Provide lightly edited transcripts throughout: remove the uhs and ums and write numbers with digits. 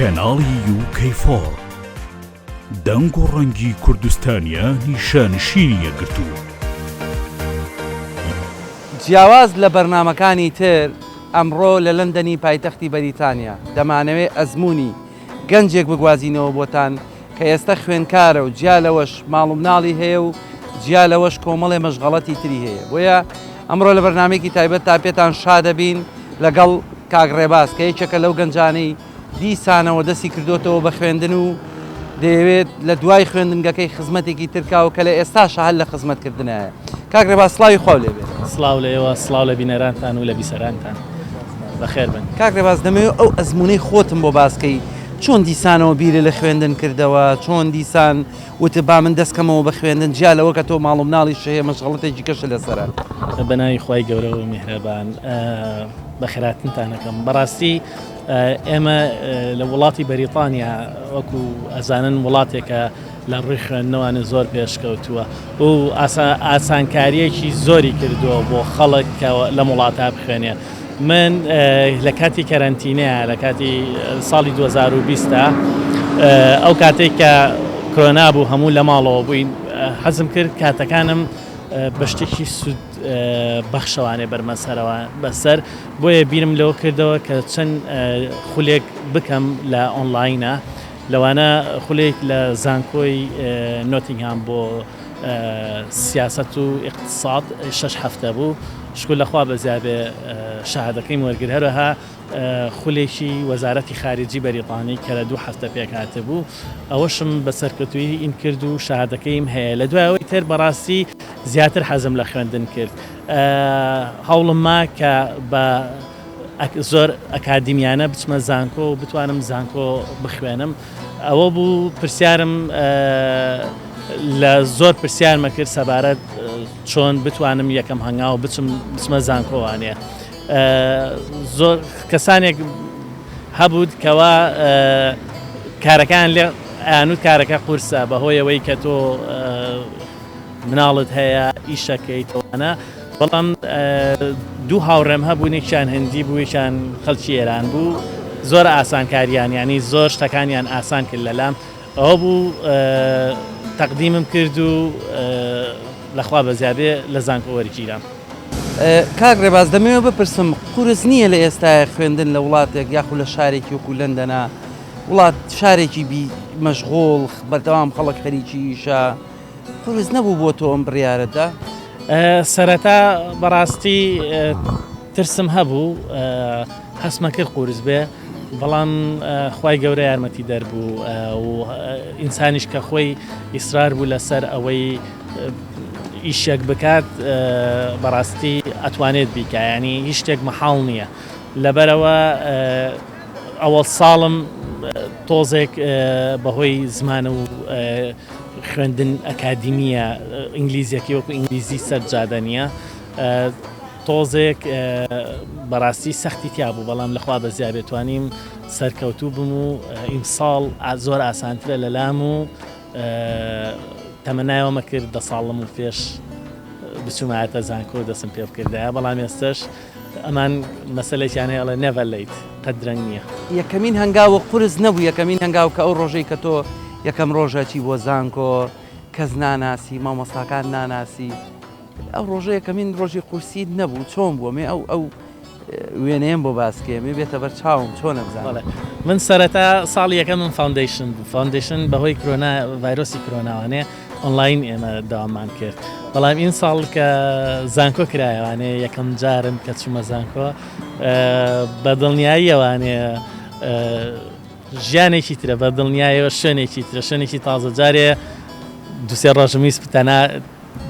کەناڵی UK4 دەنگ و ڕەنگی کوردستانیە نیشانشینی یەکگرتووە. جیاواز لە بەرنامەکانی تر ئەمڕۆ لە لەندەنی پایتەختی بەریتانیا دەمانەوێت ئەزموونی گەنجێک بگوازینەوە بۆتان کە ئێستا خوێندکارە و جیا لەوەش ماڵ و مناڵی هەیە و جیا لەوەش کۆمەڵێ مەشغەڵەتی تری هەیە. بۆیە ئەمڕۆ لە بەرنامێکی تایبەت تا پێتان شادەبین لەگەڵ کاک ڕێباز کە یەکێکە لەو گەنجانەی دیسانەوە دەستی کردوتەوە بە خوێندن و دەیەوێت لە دوای خوێندنگەکەی خزمەتێکی ترکاو کە لە ئێستاشە هەل لە خزمەتکردنایە. کاک ڕێباز سڵاوی خۆ لێبێت. سڵاو لێوە، سڵاو لە بینەرانتان و لە بیسەرانتان بەخێر بن. کاک ڕێباز دەمەوێت ئەو ئەزمونەی خۆتم بۆ باسکەی چۆن دیسانەوە بیرە لە خوێندن کردەوە، چۆن دیسان وتە با من دەستکەمەوە بە خوێندن جیا لەوە کە تۆ ماڵ و مناڵی شەیە مەشغەڵەتێکی کەشە لەسەرە. بەناوی خوای گەورە و میهرەبان بەخێراتنتانەکەم. بەڕاستی ئێمە لە وڵاتی بەریتانیا وەکو ئەزانن وڵاتێکە لە ڕووی خوێندنەوەوانە زۆر پێشکەوتووە و ئاسانکاریەکی زۆری کردووە بۆ خەڵک کە لە وڵاتە بخوێنێ. من لە کاتی کەرەنتینەیە لە کاتی ساڵی 2020 ئەو کاتێک کە کۆرۆنا بوو هەموو لە ماڵەوە بووین حەزم کرد کاتەکانم بە شتێکی سوود بەخشەوانێ بەرمەسەرەوە بەسەر بۆیە بیرم لەوە کردەوە کە چەند خولێک بکەم لە ئۆنلاینە لەوانە خولێک لە زانکۆی نۆتینگهام بۆ سیاست و اقتصاد 6 هەفتە بوو. شکل لەخوا بەزیابێ شاهدەکەی وەرگر هەروەها خولێکی وەزارەتی خارجی بەریتانی کە لە 2 هەفتە پێکهاتە بوو ئەوەشم بەسەرکەوتووی این کرد و شاهدەکەیم هەیە. لە دوایەوەی تر بەڕاستی زیاتر حەزم لە خوێندن کرد. هەوڵم ما کە بە زۆر ئەکادیمیانە بچمە زانکۆ و بتوانم زانکۆ بخوێنم. ئەوە بوو پرسیارم لە زۆر پرسیارمە کرد سەبارەت چۆن بتوانم یەکەم هەنگاو بچمە زانکۆوانێ. زۆر کەسانێک هەبوود کەوا کارەکان لێ ئەیانوت کارەکە قورسە بەهۆیەوەی کە تۆ مناڵت هەیە ئیشەکەیتەوەانە، بەڵام 2 هاوڕێم هەبوون، یەکیان هەندی بوو یەکیان خەڵکی ئێران بوو. زۆر ئاسانکاریان ینی زۆر شتەکانیان ئاسان کرد لەلام. ئەوە بوو تەقدیمم کرد و لەخوا بەزیابێ لە زانکۆ وەرگیرم. کاک ڕێباز دەمەوێت بپرسم قورس نییە لە ئێستای خوێندن لە وڵاتێک یاخو لە شارێکی وەکو لەندەنە وڵات شارێکی مەشغوڵ بەردەوام خەڵک خەریکی ئیشە قورس نەبوو بۆ تۆ ئەم بڕیارەتە؟ سەرەتا بەڕاستی ترسم هەبوو هەستمە کرد قورس بێ، بەڵام خوای گەورە یارمەتی دەربوو و ئینسانیش کە خۆی ئیسرار بوو لەسەر ئەوەی ئیشێک بکات بەڕاستی ئەتوانێت بیکە، ینی هیچ شتێک مەحاڵ نییە. لەبەرەوە ئەوەڵ ساڵم تۆزێک بەهۆی زمانە و خوێندن ئەکادیمیە ئینگلیزیەکی وەکو ئینگلیزی سەرجادە نییە، تۆزێک بەڕاستی سەختی تیا بوو، بەڵام لەخوا بەزیابێتوانیم سەرکەوتوو بم و ئیمساڵ زۆر ئاسانترە لەلام و تەمەنایەوەمە کرد 10 ساڵم و پێش بچوومایەتە زانکۆ دەسم پێ بکردایە، بەڵام ئێستش ئەمان مەسەلێکیان هەیە نەڤەر لیت قەدرەنگ نییە. یەکەمین هەنگاوە قورس نەبوو، یەکەمین هەنگاو کە ئەو ڕۆژەی کە تۆ یەکەم ڕۆژەکی بۆ زانکۆ کەس ناناسی مامۆستاکان ناناسی ئەو ڕۆژە یەکەمین ڕۆژی قورسی نەبوو، چۆن بووە مێ ئەو وێنەیەم بۆ باسکێمێ بێتە بەر چاوم چۆن نەبزانێ. من سەرەتا ساڵی یەکەم من فاوندیشن بوو، فاوندیشن بەهۆی کۆرۆنا ڤایرۆسی کۆرۆناوانێ ئۆنلاین ئێمە داوامان کرد، بەڵام این ساڵ کە زانکۆ کرایەوانێ یەکەم جارم کە چوومە زانکۆ بە دڵنیاییەوانێ ژیانێکی ترە، بە دڵنیایەوە شوێنێکی ترە، شوێنێکی تازە جارێ 2-3 ڕۆژم ویست بتەنا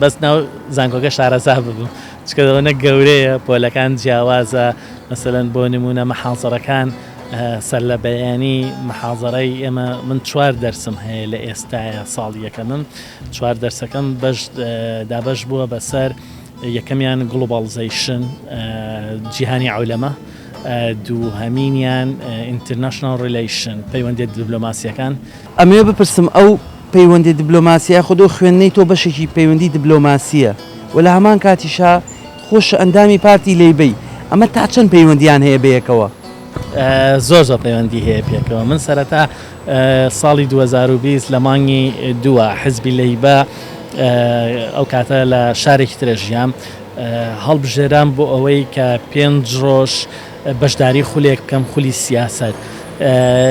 بەس ناو زانکۆکە شارەزا ببووم چکەدەوەنە گەورەیە پۆلەکان جیاوازە، مەسەلەن بۆ نمونە مەحاڵزەرەکان سەر لە بەیانی مەحاڵزەرەی ئێمە من 4 دەرسم هەیە لە ئێستایە ساڵی یەکەمم 4 دەرسەکەم دابەش بووە بەسەر یەکەمیان گلۆباڵزەیشن جیهانی عولەمە، دووهەمینیان ئینتەرناشنال ڕیلیشن پەیوەندی دیبلۆماسیەکان. ئەمێ بپرسم ئەو پەیوەندی دیبلۆماسیە خودۆ خوێندنەی تۆ بەشێکی پەیوەندی دیبلۆماسیە و لە هەمان کاتیشا خۆش ئەندامی پارتی لەیبەی ئەمە تا چەند پەیوەندیان هەیە بەیەکەوە؟ زۆر پەیوەندی هەیە پێکەوە. من سەرەتا ساڵی 2020 لە مانگی دووە حزبی لەیبە ئەو کاتە لە شارێکی ترە ژیام هەڵبژێران بۆ ئەوەی کە 5 ڕۆژ بەشداری خولێک بکەم خولی سیاست.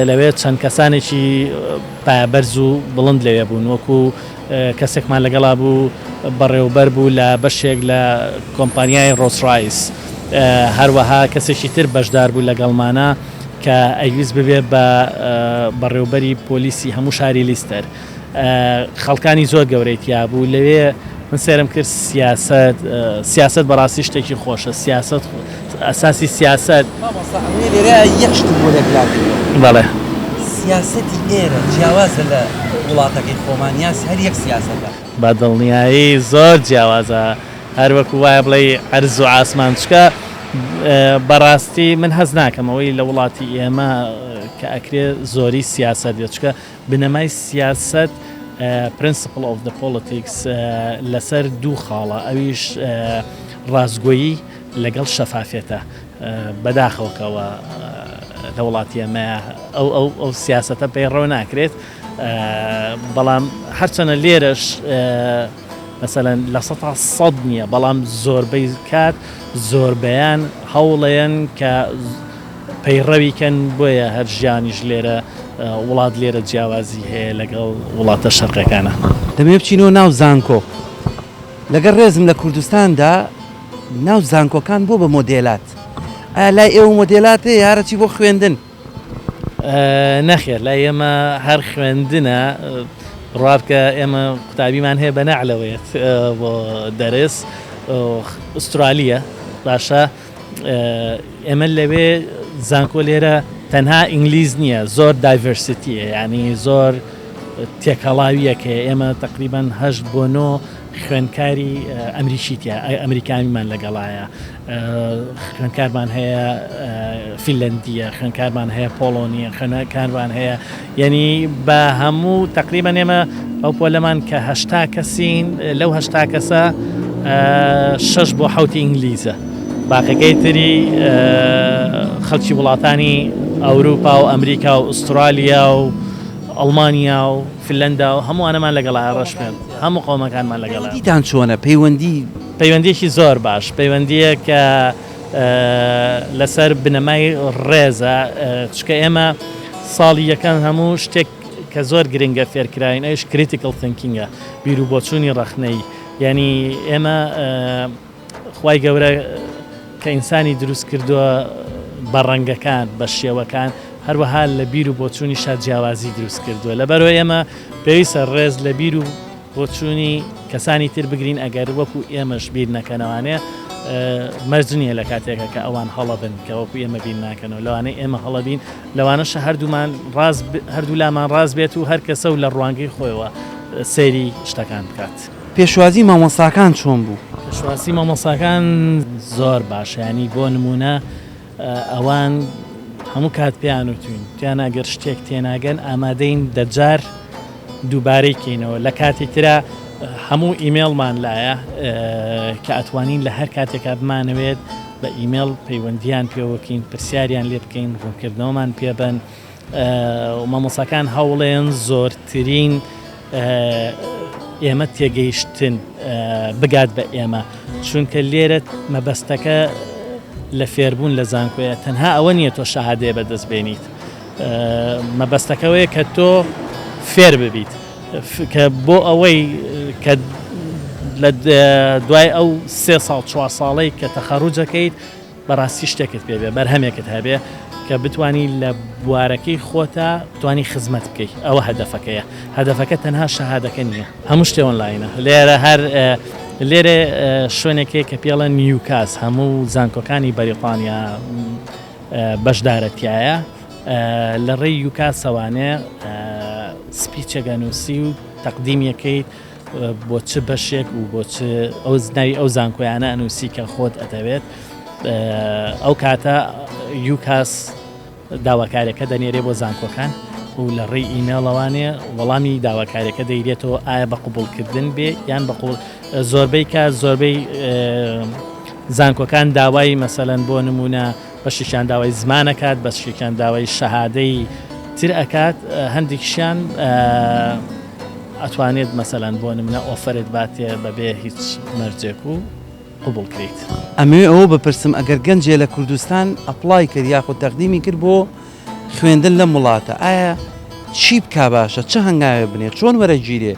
لەوێ چەند کەسانێکی پایەبەرز و بڵند لەوێ بوون وەکو کەسێکمان لەگەڵا بوو بەڕێوەبەر بوو لە بەشێک لە کۆمپانیای ڕۆسڕایس، هەروەها کەسێکی تر بەشدار بوو لەگەڵمانە کە ئەیویست ببێت بە بەڕێوەبەری پۆلیسی هەموو شاری لیستەر. خەڵکانی زۆر گەورەیتیا بوو لەوێ من سێرم کرد سیاست بەڕاستی شتێکی خۆشە. سیاست ئەساسی سیاست لێرە یەکشت بۆ لەگلاتی بەڵێ سیاسەتی ئێرە جیاوازە لە وڵاتەکەی خۆمان یاس هەر یەک سیاسەتە بە دڵنیایی زۆر جیاوازە، هەر وەکو وایە بڵێ عەرز و ئاسمان چکە. بەڕاستی من هەز ناکەم ئەوەی لە وڵاتی ئێمە کە ئەکرێ زۆری سیاست بێت، چکە بنەمای سیاست principle of the politics لەسەر دوو خاڵە، ئەویش ڕازگۆیی لەگەڵ شەفافێتە بەداخەوەکەوە لە وڵاتی ئەمە ئەو سیاسەتە پەیڕەوە ناکرێت. بەڵام هەرچەنە لێرەش مەسەلەن لە 100% نییە، بەڵام زۆربەی کات زۆربەیان هەوڵەیەن کە پەیڕەویکەن، بۆیە هەر ژیانیش لێرە وڵات لێرە جیاوازی هەیە لەگەڵ وڵاتە شەرقەکانە. دەمێ بچینەوە ناو زانکۆ. لەگەڵ ڕێزم لە کوردستاندا ناو زانکۆکان بۆ بە مۆدێلات. ئایا لای ئێوە مۆدێلات هەیە هەرچی بۆ خوێندن؟ نەخێر لای ئێمە هەر خوێندنە، ڕابکە ئێمە قوتابیمان هەیە بە نەعلەوەیەت بۆ دەرس ئوسترالیە باشە. ئێمە لەوێ زانکۆ لێرە تەنها ئینگلیز نییە، زۆر دایڤەرسیتیە، یعنی زۆر تێکەڵاویەکە. ئێمە تقریبان 8 بۆ 9 خوێندکاری ئەمریکیتە، ئەمریکانیمان لەگەڵایە، خوێندکارمان هەیە فینلەندیە، خوێندکارمان هەیە پۆڵۆنیە، خوێندکارمان هەیە، یعنی بە هەموو تقریبان ئێمە ئەو پۆلەمان کە 80 کەسین، لەو 80 کەسە 6 بۆ 7 ئینگلیزە، باقیەکەی تری خەڵکی وڵاتانی ئەوروپا و ئەمریکا و ئوسترالیا و ئەڵمانیا و فینلەندا و هەمووانەمان لەگەڵا ڕەشمێن، هەموو قۆمەکانمان لەگەڵا. دیتان چۆنە پەیوەندیەکی زۆر باش، پەیوەندیە کە لەسەر بنەمای ڕێزە، چکە ئێمە ساڵی یەکەم هەموو شتێک کە زۆر گرنگە فێرکراین ئەوش کریتیکل تینکینگە، بیر و بۆچوونی ڕەخنەی. یعنی ئێمە خوای گەورە کە ئینسانی دروست کردووە بە ڕەنگەکان بە شێوەکان، هەروەها لە بیر و بۆچوونی شاد جیاوازی دروست کردووە. لەبەرەوە ئێمە پێویستە ڕێز لە بیر و بۆچوونی کەسانی تر بگرین، ئەگەر وەکو ئێمەش بیر نەکەنەوانێ مەرجنیە لە کاتێکە کە ئەوان هەڵەبن کە وەکو ئێمە بیر ناکەنەوە، لەوانەیە ئێمە هەڵەبین، لەوانەشە هەردوو لامان ڕاز بێت و هەر کەسە و لە ڕوانگەی خۆیەوە سەیری شتەکان بکات. پێشوازی مامۆستاکان چۆن بوو؟ پێشواسی مامۆستاکان زۆر باشە، ینی بۆ نمونە ئەوان هەموو کات پێیان وتوین تیان ئەگەر شتێک تێناگەن ئامادەین دەجار دووبارەی کەینەوە. لە کاتی ترە هەموو ئیمێڵمان لایە کە ئەتوانین لە هەر کاتێکا بمانەوێت بە ئیمێڵ پەیوەندیان پێوەکەین، پرسیاریان لێ بکەین، ڕوونکردنەوەمان پێبن. مامۆستاکان هەوڵێن زۆرترین ئێمە تێگەیشتن بگات بە ئێمە، چونکە لێرە مەبەستەکە لە فێربوون لە زانکۆیە تەنها ئەوە نییە تۆ شەهادەیە بەدەستبێنیت، مەبەستەکەوەیە کە تۆ فێر ببیت، کە بۆ ئەوەی کە لە دوای ئەو 3 ساڵ 4 ساڵەی کە تەخەڕوجەکەیت بەڕاستی شتێکت پێبێ، بەرهەمێکت هەبێ کە بتوانی لە بوارەکەی خۆتە توانی خزمەت بکەیت. ئەوە هەدەفەکەیە، هەدەفەکە تەنها شەهادەکە نییە، هەموو شتێ ئۆنلاینە. لێرە هەر لێرە شوێنێکی کە پێڵە نیوکاس، هەموو زانکۆکانی بەریتانیا بەشدارەتیایە، لە ڕێی یوکاسەوانێ سپیچێکە نووسی و تەقدیمیەکەیت بۆ چ بەشێک و بۆ ناوی ئەو زانکۆیانە ئەنووسی کە خۆت ئەتەوێت. ئەو کاتە یوکاس داواکاریەکە دەنێرێ بۆ زانکۆکان و لە ڕێی ئیمێڵەوانێ وەڵامی داواکاریەکە دەیرێتەوە ئایا بە قوبوڵکردن بێ یان بە زۆربەی کات زۆربەی زانکۆکان داوای مەسەلەن بۆ نمونە بەشێکیان داوای زمانەکات بەشێکیان داوای شەهادەی تر ئەکات هەندێکیان ئەتوانێت مەسەلەن بۆ نمونە ئۆفرت باتێ بەبێ هیچ مەرجێک و قبول کریت. ئەمێ ئەوە بپرسم ئەگەر گەنجێ لە کوردستان ئەپلای کرد یاخود تەقدیمی کرد بۆ خوێندن لە وڵاتە ئایا چی بکا باشە چه هەنگاوێ بنێت چۆن وەرەگیرێ؟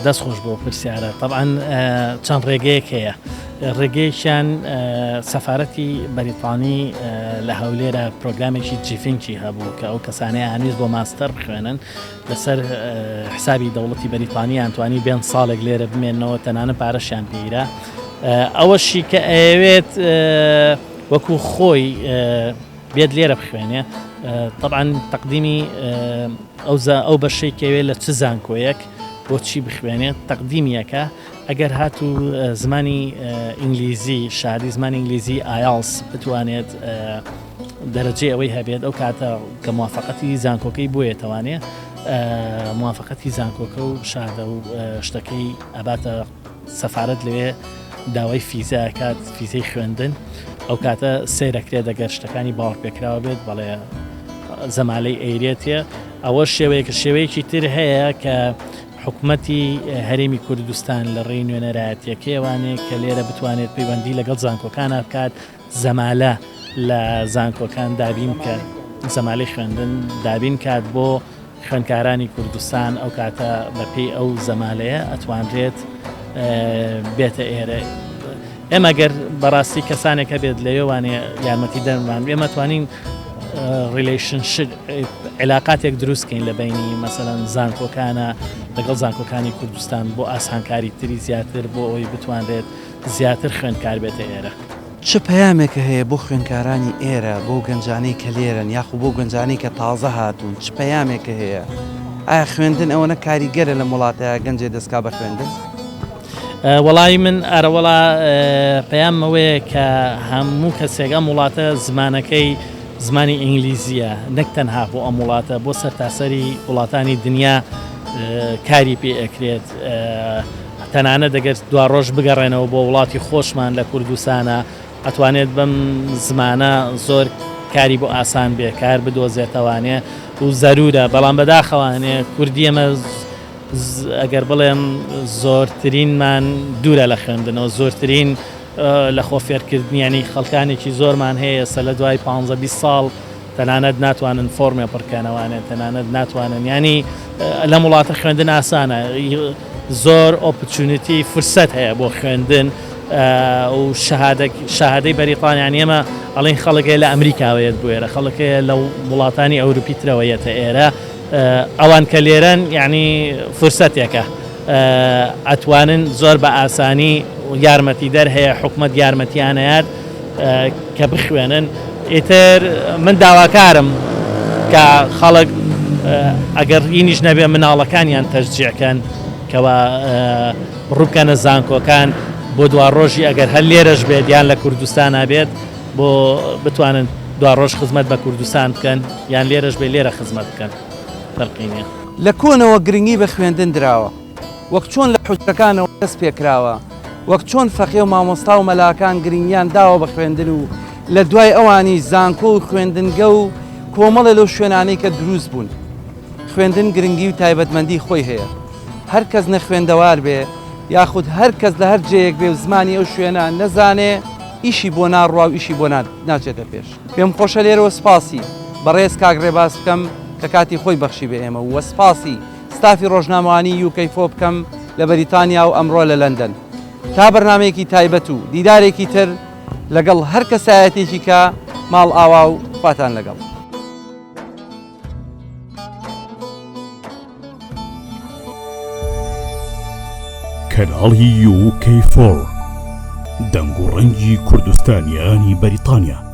دەست خۆش بۆ پرسیارە طبعاً چەند ڕێگەیەک هەیە ڕێگەیەکیان سەفارەتی بەریتانی لە هەولێرە پرۆگرامێکی جیفینکی هەبوو کە ئەو کەسانەیە هەنووز بۆ ماستەر بخوێنن لەسەر حسابی دەوڵەتی بەریتانی ئەتوانی بێن ساڵێک لێرە بمێنەوە تەنانە پارەشیان پێیرە ئەوەشی کە ئەوێت وەکو خۆی بێت لێرە بخوێنێ طبعاً تەقدیمی ئەو بەشەی کەوێت لە چ زانکۆیەک بۆچی بخوێنێت تەقدیمیەکە ئەگەر هاتوو زمانی ئینگلیزی شادی زمانی ئینگلیزی ئایلس بتوانێت دەرەجێ ئەوەی هەبێت ئەو کاتە کە موافقەتی زانکۆکەی بۆیەتەوانێ موافقەتی زانکۆکە و شادە و شتەکەی ئەباتە سەفارەت لەوێ داوای فیزاکات فیزەی خوێندن ئەو کاتە سیرەکرێت دەگەر شتەکانی باوەڕ پێکراوە بێت بەڵێ زەمالەی ئەیرێتە ئەوە شێوەیەکە شێوەیەکی تر هەیە کە حکوومەتی هەرێمی کوردستان لە ڕێی نوێنەرایەتیەکەوانێ کە لێرە بتوانێت پەیوەندی لەگەڵ زانکۆکان بکات زەمالە لە زانکۆکان دابین کە زەمالەی خوێندن دابین کات بۆ خوێندکارانی کوردستان ئەو کاتە بەپێی ئەو زەمالەیە ئەتوانرێت بێتە ئێرە ئێمە گەر بەڕاستی کەسانێکە بێت لەوێوانێ یارمەتی دەرمان ئێمە توانین ریلیشنشپ علااقاتێک دروستکەین لە بینی مەسەلەن زانکۆکانە لەگەڵ زانکۆکانی کوردستان بۆ ئاسانکاری تری زیاتر بۆ ئەوی بتوانرێت زیاتر خوێندکار بێتە ئێرە. چ پەیامێکە هەیە بۆ خوێندکارانی ئێرە بۆ گەنجانەی کە لێرن یاخود بۆ گەنجانەی کە تازە هاتوون چ پەیامێکە هەیە؟ ئایا خوێندن ئەوەنە کاریگەرە لە وڵاتەیە گەنجێ دەستکا بە خوێندن؟ وەڵی من ئەرەوەڵا پەیامەوەیە کە هەموو کەسێکە وڵاتە زمانەکەی زمانی ئینگلیزیە نەک تەنها بۆ ئەم وڵاتە بۆ سەرتاسەری وڵاتانی دنیا کاری پێ ئەکرێت تەنانە دەگەر دوا ڕۆژ بگەڕێنەوە بۆ وڵاتی خۆشمان لە کوردستانە ئەتوانێت بەم زمانە زۆر کاری بۆ ئاسان بێ کار بدۆزێتەوانێ و زەرورە بەڵام بەداخەوانێ کوردی ئەمە ئەگەر بڵێم زۆرترینمان دوورە لە خوێندنەوە زۆرترین لە خۆفێرکردنیانی خەڵکانێکی زۆرمان هەیە سە لە دوای 15-20 ساڵ تەنانەت ناتوانن فۆرمێ پڕکەنەوانێت تەنانەت ناتوانن ینی لەم وڵاتە خوێندن ئاسانە زۆر ئۆپچونیتی فرسەت هەیە بۆ خوێندن و شەهادەی بەریتانیانی ئێمە ئەڵین خەڵکێ لە ئەمریکاوەیەت بۆێرە خەڵکێ لە وڵاتانی ئەوروپی ترەوەیەتە ئێرە ئەوان کە لێرەن یعنی فرسەتێکە ئەتوانن زۆر بە ئاسانی یارمەتی دەر هەیە حکومەت یارمەتیانەیەت کە بخوێنن ئیتر من داواکارم کە خەڵک ئەگەر ئینیش نەبێ مناڵەکانیان تەشجیعکەن کەوا ڕووکەنە زانکۆکان بۆ دوا ڕۆژی ئەگەر هەر لێرەش بێت یان لە کوردستانە بێت بۆ بتوانن دوا ڕۆژ خزمەت بە کوردستان بکەن یان لێرەش بێ لێرە خزمەت بکەن فەرقینە. لە کۆنەوە گرنگی بە خوێندن دراوە وەک چۆن لە حوتەکانەوە دەست پێکراوە وەک چۆن فەقێ و مامۆستا و مەلاکان گرنگیان داوە بە خوێندن و لە دوای ئەوانی زانکۆ و خوێندنگە و کۆمەڵە لەو شوێنانەی کە دروست بوون خوێندن گرنگی و تایبەتمەندی خۆی هەیە هەر کەس نەخوێندەوار بێ یاخود هەر کەس لە هەر جەیەک بێ و زمانی ئەو شوێنە نەزانێ ئیشی بۆ ناڕوا و ئیشی بۆ ناچێتە پێش. پێم خۆشە لێرەوە سپاسی بەڕێز کاگڕێ باس بکەم کە کاتی خۆی بەخشی بە ئێمە وە سپاسی ستافی ڕۆژنامەوانی یوکەیفۆ بکەم لە بەریتانیا و ئەمڕۆ لە لەندەن تا بەرنامەیەکی تایبەت و دیدارێکی تر لەگەڵ هەر کەسایەتێکی کە ماڵ ئاوا و خواتان لەگەڵ. کەناڵی UK4 دەنگ و ڕەنگی کوردستانیانی بەریتانیا.